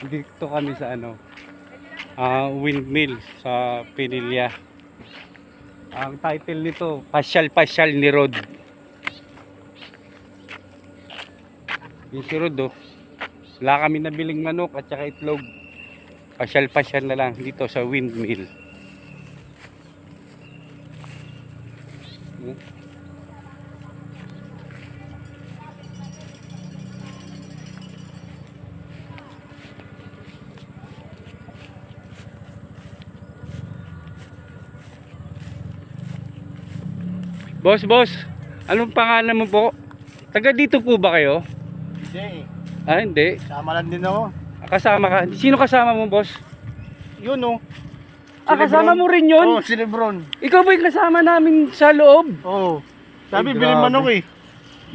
Dito kami sa windmill sa Pinilya. Ang title nito, Pasyal-Pasyal ni Rod. Yung si Rod, oh. Wala kami nabiling manok at saka itlog. Pasyal-pasyal na lang dito sa windmill. Boss, anong pangalan mo po? Taga dito po ba kayo? Hindi. Hindi. Sama lang din ako. Kasama ka. Sino kasama mo, boss? Yun oh. Kasama mo rin yun? Oo, si Lebron. Ikaw ba yung kasama namin sa loob? Oo. Sabi, Ay, bilhin grabe. manok eh.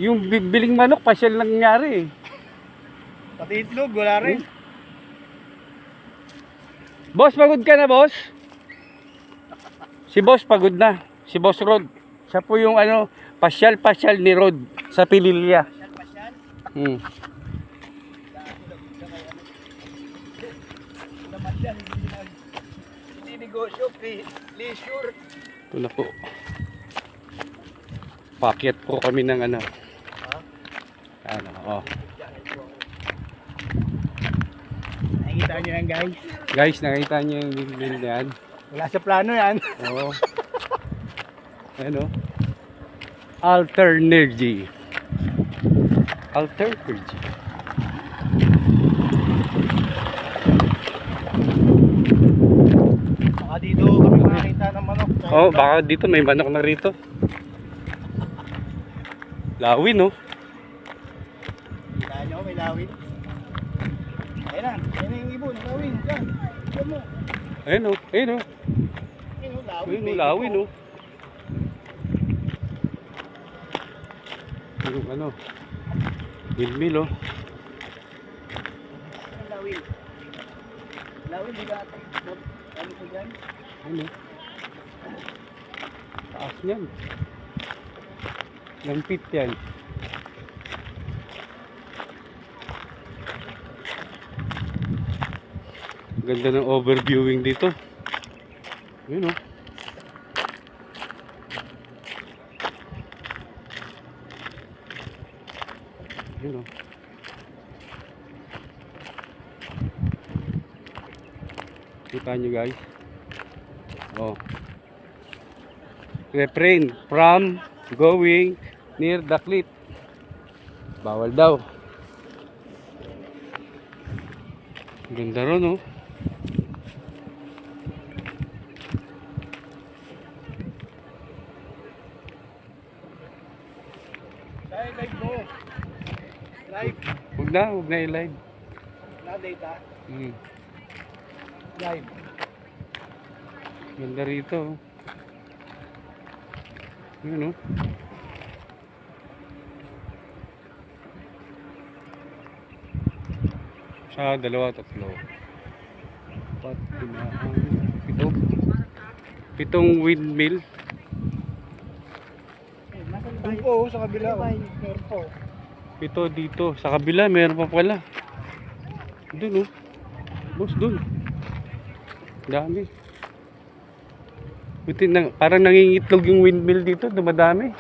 Yung biling manok, pasyal lang nangyari eh. Pati itlog, wala rin. Boss, pagod ka na, boss? Si boss, pagod na. Si Boss Rod. Siya po yung pasyal-pasyal ni Rod sa Pililya. Pasyal-pasyal? Hindi negosyo, leisure. Ito na po. Pakyat po kami ng Nakikita nyo yan guys. Guys, nakita niyo yung windmill na yan? Wala sa plano yan. Oo. Alternergy. Alternergy. Baka dito kami makakita ng manok. Baka dito may manok na rito. Lawin, no? Kita nyo, may lawin. Ayun na yung ibon, lawin. Yan, yan mo. Ayun, no? Ayun, no? Ayun, lawin. Ayun, no? Lawin, no? Yung windmill, oh. Lawin. Lawin, di ba? Ano ko dyan? Ayun, no? Taas niyan. Lampit yan. Ganda ng overviewing dito. Yun, oh. Yun, oh. Kita nyo, guys. Refrain from going near the cliff. Bawal daw. Ganda ron, oh. Live mo. Live. Huwag na i-live. Na data. Live. Ganda rito, oh. Yun, oh. Sa dalawa, tatlo. Apat, lima, pito. Pitong windmill. Doon po, sa kabila. Pito dito. Sa kabila, meron pa pala. Doon, oh. Boss, doon. Dami. Buti na, parang nangingitlog yung windmill dito. Dumadami.